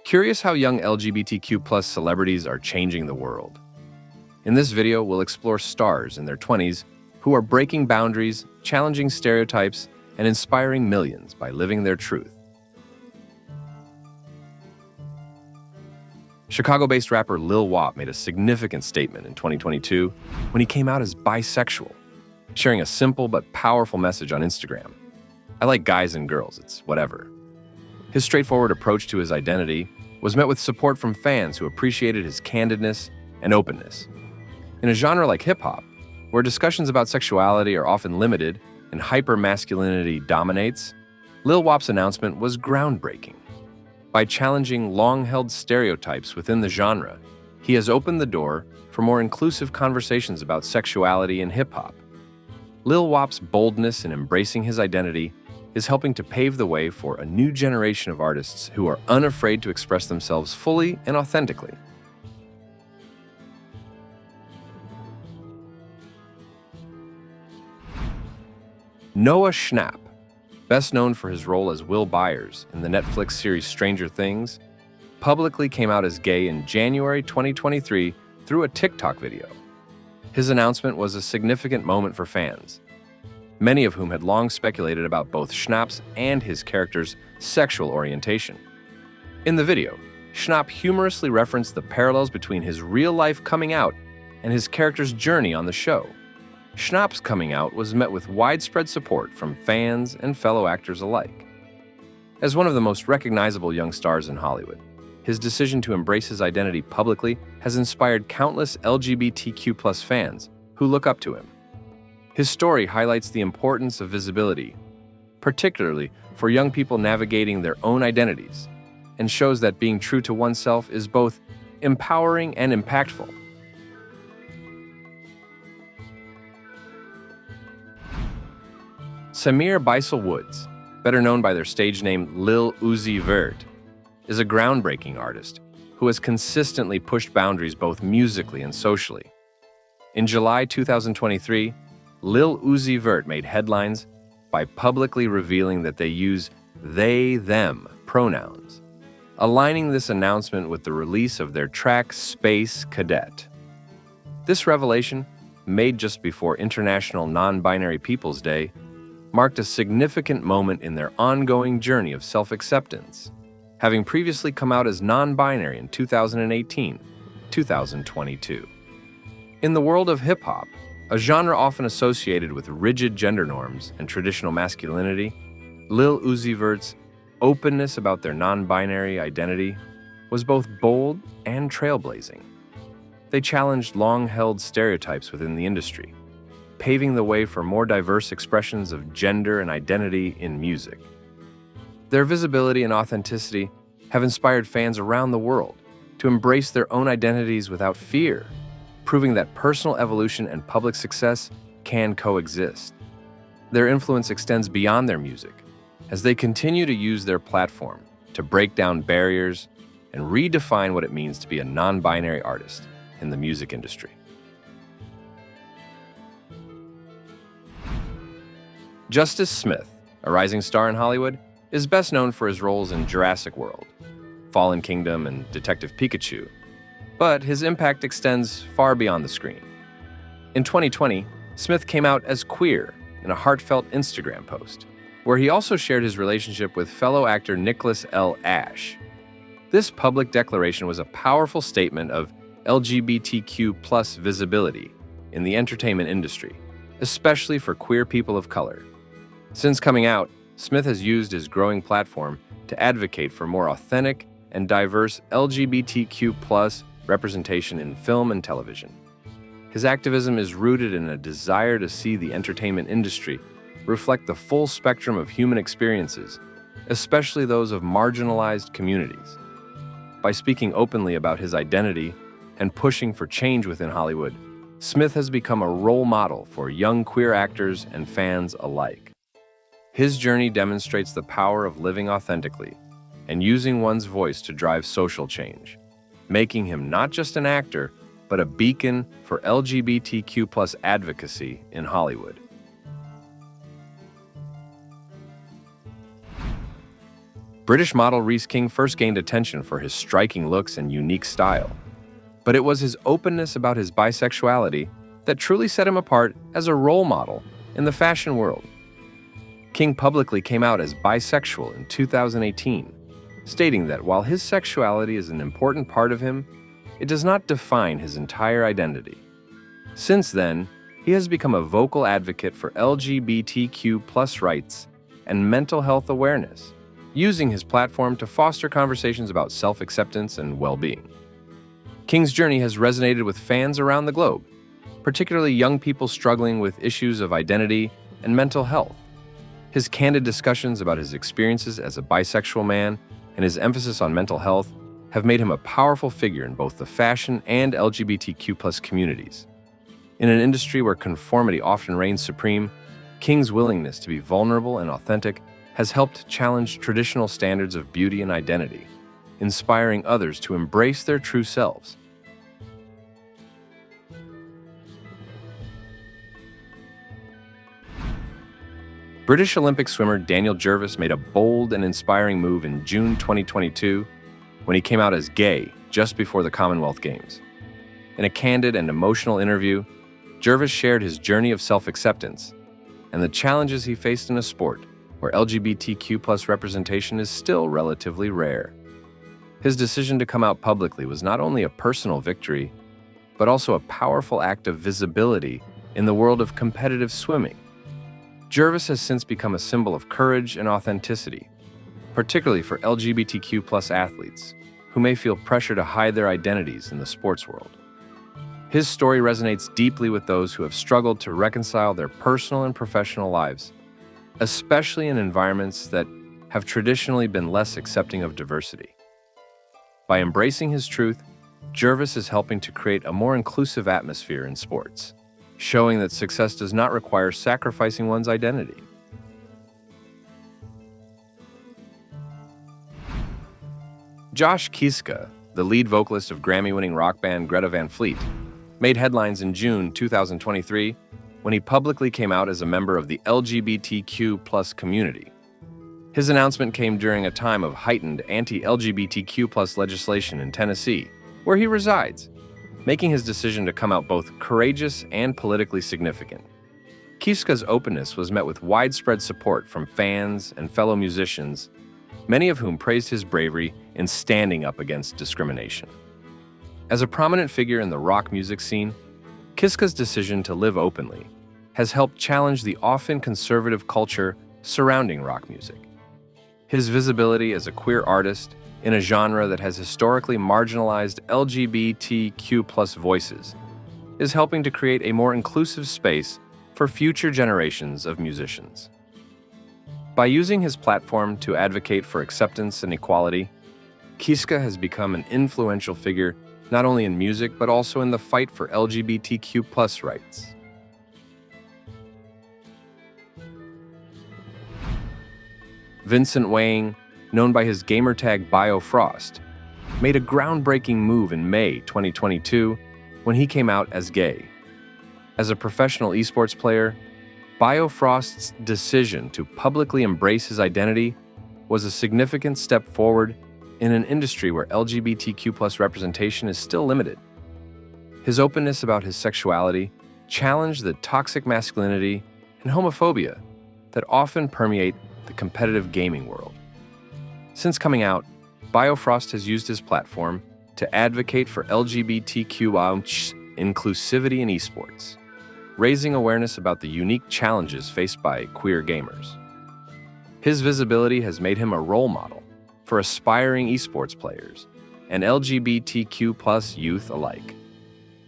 Curious how young LGBTQ plus celebrities are changing the world. In this video, we'll explore stars in their 20s who are breaking boundaries, challenging stereotypes, and inspiring millions by living their truth. Chicago-based rapper Lil W made a significant statement in 2022 when he came out as bisexual, sharing a simple but powerful message on Instagram. "I like guys and girls, it's whatever." His straightforward approach to his identity was met with support from fans who appreciated his candidness and openness. In a genre like hip-hop, where discussions about sexuality are often limited and hyper-masculinity dominates, Lil W's announcement was groundbreaking. By challenging long-held stereotypes within the genre, he has opened the door for more inclusive conversations about sexuality in hip-hop. Lil W's boldness in embracing his identity is helping to pave the way for a new generation of artists who are unafraid to express themselves fully and authentically. Noah Schnapp, best known for his role as Will Byers in the Netflix series Stranger Things, publicly came out as gay in January 2023 through a TikTok video. His announcement was a significant moment for fans, many of whom had long speculated about both Schnapp's and his character's sexual orientation. In the video, Schnapp humorously referenced the parallels between his real-life coming out and his character's journey on the show. Schnapp's coming out was met with widespread support from fans and fellow actors alike. As one of the most recognizable young stars in Hollywood, his decision to embrace his identity publicly has inspired countless LGBTQ+ fans who look up to him. His story highlights the importance of visibility, particularly for young people navigating their own identities, and shows that being true to oneself is both empowering and impactful. Samir Beisel Woods, better known by their stage name Lil Uzi Vert, is a groundbreaking artist who has consistently pushed boundaries both musically and socially. In July 2023, Lil Uzi Vert made headlines by publicly revealing that they use they/them pronouns, aligning this announcement with the release of their track Space Cadet. This revelation, made just before International Non-Binary Peoples Day, marked a significant moment in their ongoing journey of self-acceptance, having previously come out as non-binary in 2018-2022. In the world of hip-hop, a genre often associated with rigid gender norms and traditional masculinity, Lil Uzi Vert's openness about their non-binary identity was both bold and trailblazing. They challenged long-held stereotypes within the industry, paving the way for more diverse expressions of gender and identity in music. Their visibility and authenticity have inspired fans around the world to embrace their own identities without fear, proving that personal evolution and public success can coexist. Their influence extends beyond their music, as they continue to use their platform to break down barriers and redefine what it means to be a non-binary artist in the music industry. Justice Smith, a rising star in Hollywood, is best known for his roles in Jurassic World, Fallen Kingdom, and Detective Pikachu, but his impact extends far beyond the screen. In 2020, Smith came out as queer in a heartfelt Instagram post, where he also shared his relationship with fellow actor Nicholas L. Ashe. This public declaration was a powerful statement of LGBTQ+ visibility in the entertainment industry, especially for queer people of color. Since coming out, Smith has used his growing platform to advocate for more authentic and diverse LGBTQ+ representation in film and television. His activism is rooted in a desire to see the entertainment industry reflect the full spectrum of human experiences, especially those of marginalized communities. By speaking openly about his identity and pushing for change within Hollywood, Smith has become a role model for young queer actors and fans alike. His journey demonstrates the power of living authentically and using one's voice to drive social change, making him not just an actor, but a beacon for LGBTQ+ advocacy in Hollywood. British model Reese King first gained attention for his striking looks and unique style, but it was his openness about his bisexuality that truly set him apart as a role model in the fashion world. King publicly came out as bisexual in 2018, stating that while his sexuality is an important part of him, it does not define his entire identity. Since then, he has become a vocal advocate for LGBTQ+ rights and mental health awareness, using his platform to foster conversations about self-acceptance and well-being. King's journey has resonated with fans around the globe, particularly young people struggling with issues of identity and mental health. His candid discussions about his experiences as a bisexual man and his emphasis on mental health have made him a powerful figure in both the fashion and LGBTQ+ communities. In an industry where conformity often reigns supreme, King's willingness to be vulnerable and authentic has helped challenge traditional standards of beauty and identity, inspiring others to embrace their true selves. British Olympic swimmer Daniel Jervis made a bold and inspiring move in June 2022 when he came out as gay just before the Commonwealth Games. In a candid and emotional interview, Jervis shared his journey of self-acceptance and the challenges he faced in a sport where LGBTQ+ representation is still relatively rare. His decision to come out publicly was not only a personal victory, but also a powerful act of visibility in the world of competitive swimming. Jervis has since become a symbol of courage and authenticity, particularly for LGBTQ+ athletes who may feel pressure to hide their identities in the sports world. His story resonates deeply with those who have struggled to reconcile their personal and professional lives, especially in environments that have traditionally been less accepting of diversity. By embracing his truth, Jervis is helping to create a more inclusive atmosphere in sports, showing that success does not require sacrificing one's identity. Josh Kiszka, the lead vocalist of Grammy-winning rock band Greta Van Fleet, made headlines in June 2023 when he publicly came out as a member of the LGBTQ+ community. His announcement came during a time of heightened anti-LGBTQ+ legislation in Tennessee, where he resides, making his decision to come out both courageous and politically significant. Kiszka's openness was met with widespread support from fans and fellow musicians, many of whom praised his bravery in standing up against discrimination. As a prominent figure in the rock music scene, Kiszka's decision to live openly has helped challenge the often conservative culture surrounding rock music. His visibility as a queer artist in a genre that has historically marginalized LGBTQ+ voices is helping to create a more inclusive space for future generations of musicians. By using his platform to advocate for acceptance and equality, Kiszka has become an influential figure not only in music but also in the fight for LGBTQ+ rights. Vincent Wang, known by his gamertag Bifrost, made a groundbreaking move in May 2022 when he came out as gay. As a professional esports player, Bifrost's decision to publicly embrace his identity was a significant step forward in an industry where LGBTQ+ representation is still limited. His openness about his sexuality challenged the toxic masculinity and homophobia that often permeate the competitive gaming world. Since coming out, Bifrost has used his platform to advocate for LGBTQ+ inclusivity in esports, raising awareness about the unique challenges faced by queer gamers. His visibility has made him a role model for aspiring esports players and LGBTQ+ youth alike,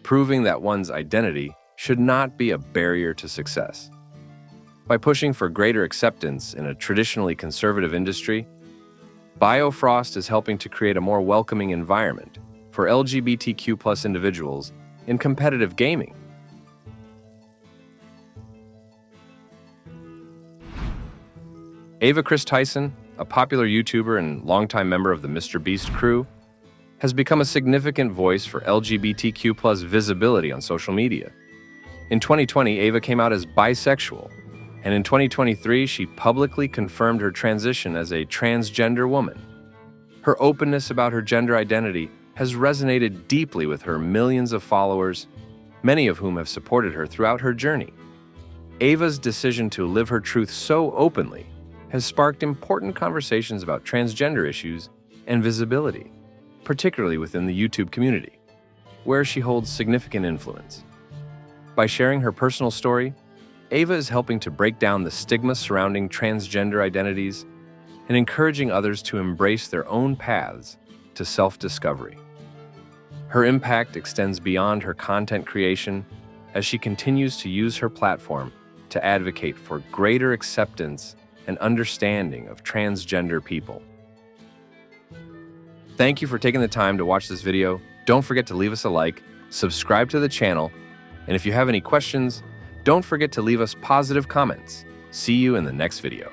proving that one's identity should not be a barrier to success. By pushing for greater acceptance in a traditionally conservative industry, Bifrost is helping to create a more welcoming environment for LGBTQ+ individuals in competitive gaming. Ava Tyson, a popular YouTuber and longtime member of the MrBeast crew, has become a significant voice for LGBTQ+ visibility on social media. In 2020, Ava came out as bisexual, And in 2023, she publicly confirmed her transition as a transgender woman. Her openness about her gender identity has resonated deeply with her millions of followers, many of whom have supported her throughout her journey. Ava's decision to live her truth so openly has sparked important conversations about transgender issues and visibility, particularly within the YouTube community, where she holds significant influence. By sharing her personal story, Ava is helping to break down the stigma surrounding transgender identities and encouraging others to embrace their own paths to self-discovery. Her impact extends beyond her content creation as she continues to use her platform to advocate for greater acceptance and understanding of transgender people. Thank you for taking the time to watch this video. Don't forget to leave us a like, subscribe to the channel, and if you have any questions, don't forget to leave us positive comments. See you in the next video.